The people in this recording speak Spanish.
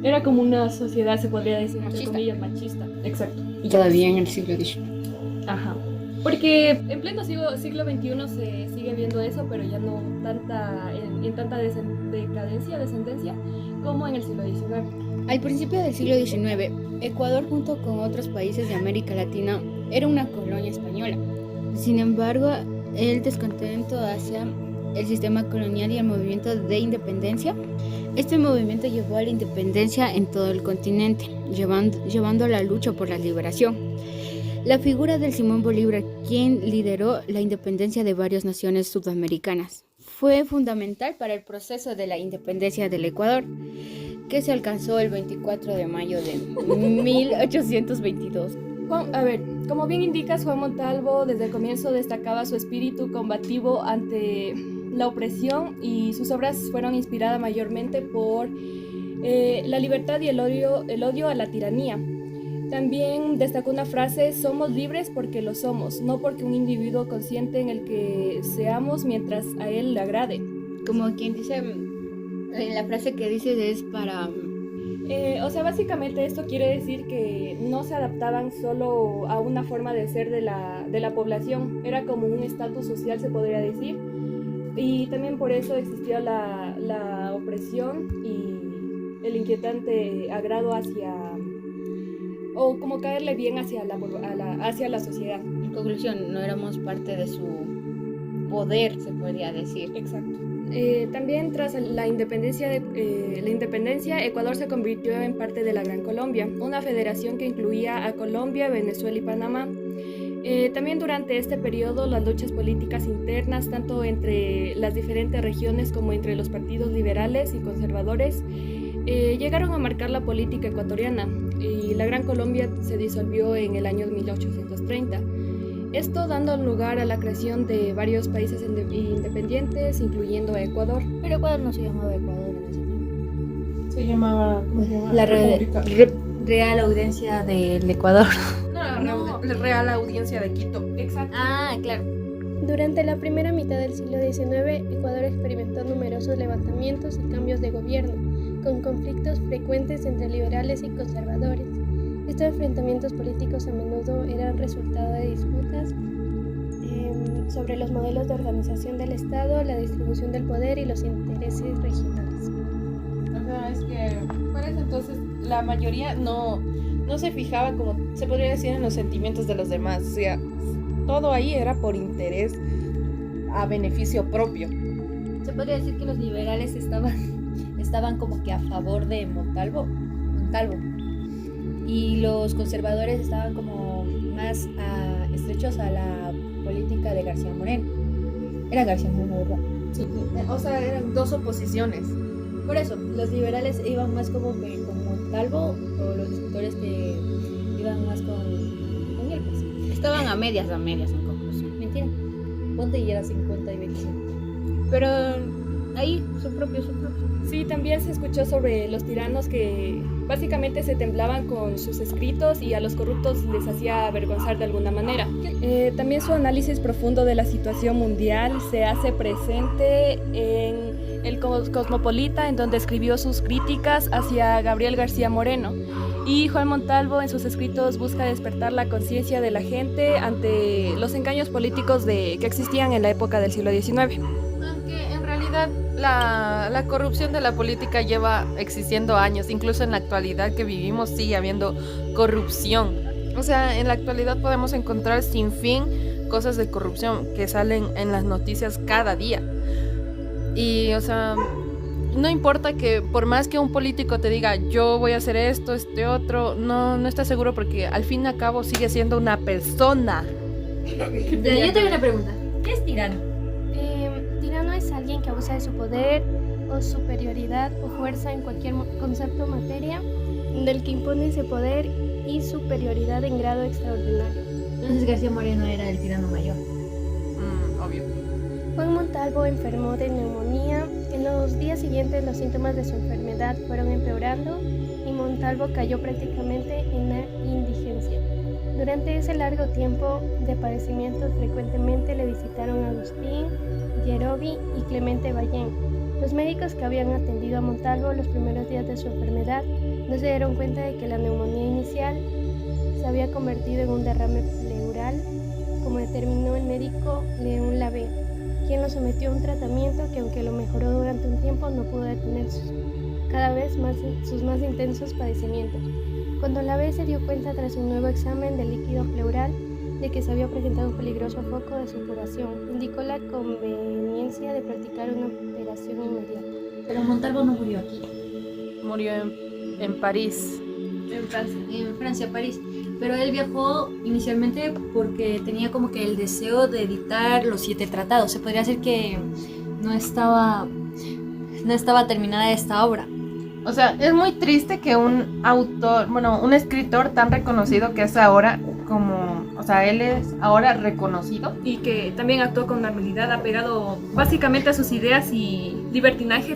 Era como una sociedad, se podría decir, entre comillas, machista. Exacto. Y todavía en el siglo XIX. Ajá. Porque en pleno siglo XXI se sigue viendo eso, pero ya no en tanta descendencia, como en el siglo XIX. Al principio del siglo XIX, Ecuador, junto con otros países de América Latina, era una colonia española. Sin embargo, el descontento hacia el sistema colonial y el movimiento de independencia, este movimiento llevó a la independencia en todo el continente, llevando a la lucha por la liberación. La figura del Simón Bolívar, quien lideró la independencia de varias naciones sudamericanas, fue fundamental para el proceso de la independencia del Ecuador, que se alcanzó el 24 de mayo de 1822. Como bien indicas, Juan Montalvo desde el comienzo destacaba su espíritu combativo ante la opresión, y sus obras fueron inspiradas mayormente por la libertad y el odio a la tiranía. También destacó una frase: somos libres porque lo somos, no porque un individuo consciente en el que seamos mientras a él le agrade. Como quien dice, la frase que dices es para... básicamente esto quiere decir que no se adaptaban solo a una forma de ser de la población, era como un estatus social, se podría decir, y también por eso existía la opresión y el inquietante agrado o como caerle bien hacia la sociedad. En conclusión, no éramos parte de su poder, se podría decir. Exacto. También tras la independencia, Ecuador se convirtió en parte de la Gran Colombia, una federación que incluía a Colombia, Venezuela y Panamá. También durante este periodo las luchas políticas internas, tanto entre las diferentes regiones como entre los partidos liberales y conservadores, llegaron a marcar la política ecuatoriana, y la Gran Colombia se disolvió en el año 1830. Esto dando lugar a la creación de varios países independientes, incluyendo a Ecuador. Pero Ecuador no se llamaba Ecuador en ese tiempo. Se llamaba la Real Audiencia del Ecuador. No, la Real Audiencia de Quito. Exacto. Ah, claro. Durante la primera mitad del siglo XIX, Ecuador experimentó numerosos levantamientos y cambios de gobierno, con conflictos frecuentes entre liberales y conservadores. Estos enfrentamientos políticos a menudo eran resultado de disputas sobre los modelos de organización del Estado, la distribución del poder y los intereses regionales. O sea, es que para eso entonces la mayoría no se fijaba, como se podría decir, en los sentimientos de los demás. O sea, todo ahí era por interés a beneficio propio. Se podría decir que los liberales estaban como que a favor de Montalvo, y los conservadores estaban como más estrechos a la política de García Moreno. Era García Moreno, ¿verdad? Sí, o sea, eran dos oposiciones. Por eso, los liberales iban más como que con Montalvo, o los escritores que iban más con él, pues. Estaban a medias en conclusión. Mentira. Ponte y era 50 y 25. Pero ahí, su propio. Sí, también se escuchó sobre los tiranos que básicamente se temblaban con sus escritos y a los corruptos les hacía avergonzar de alguna manera. También su análisis profundo de la situación mundial se hace presente en El Cosmopolita, en donde escribió sus críticas hacia Gabriel García Moreno. Y Juan Montalvo en sus escritos busca despertar la conciencia de la gente ante los engaños políticos que existían en la época del siglo XIX. Aunque en realidad la corrupción de la política lleva existiendo años, incluso en la actualidad que vivimos sigue habiendo corrupción. O sea, en la actualidad podemos encontrar sin fin cosas de corrupción que salen en las noticias cada día. Y, o sea, no importa que por más que un político te diga yo voy a hacer esto, otro, no estás seguro, porque al fin y al cabo sigue siendo una persona. Yo tengo una pregunta. ¿Qué es tirano? Tirano es alguien que abusa de su poder o superioridad o fuerza en cualquier concepto o materia, del que impone ese poder y superioridad en grado extraordinario. Entonces García Moreno era el tirano mayor. Obvio. Juan Montalvo enfermó de neumonía. En los días siguientes los síntomas de su enfermedad fueron empeorando y Montalvo cayó prácticamente en la indigencia. Durante ese largo tiempo de padecimientos frecuentemente le visitaron Agustín, Yerobi y Clemente Ballén, Los médicos que habían atendido a Montalvo los primeros días de su enfermedad no se dieron cuenta de que la neumonía inicial se había convertido en un derrame pleural, como determinó el médico León Lavey, quien lo sometió a un tratamiento que, aunque lo mejoró durante un tiempo, no pudo detener cada vez más sus más intensos padecimientos. Cuando Lavey se dio cuenta tras un nuevo examen del líquido pleural de que se había presentado un peligroso foco de supuración, indicó la conveniencia de practicar una operación inmediata. Pero Montalvo no murió aquí. Murió en París. En Francia, París. Pero él viajó inicialmente porque tenía como que el deseo de editar los 7 tratados. Se podría decir que no estaba terminada esta obra. O sea, es muy triste que un autor, un escritor tan reconocido que es ahora él es ahora reconocido. Y que también actuó con normalidad, apegado básicamente a sus ideas y libertinaje,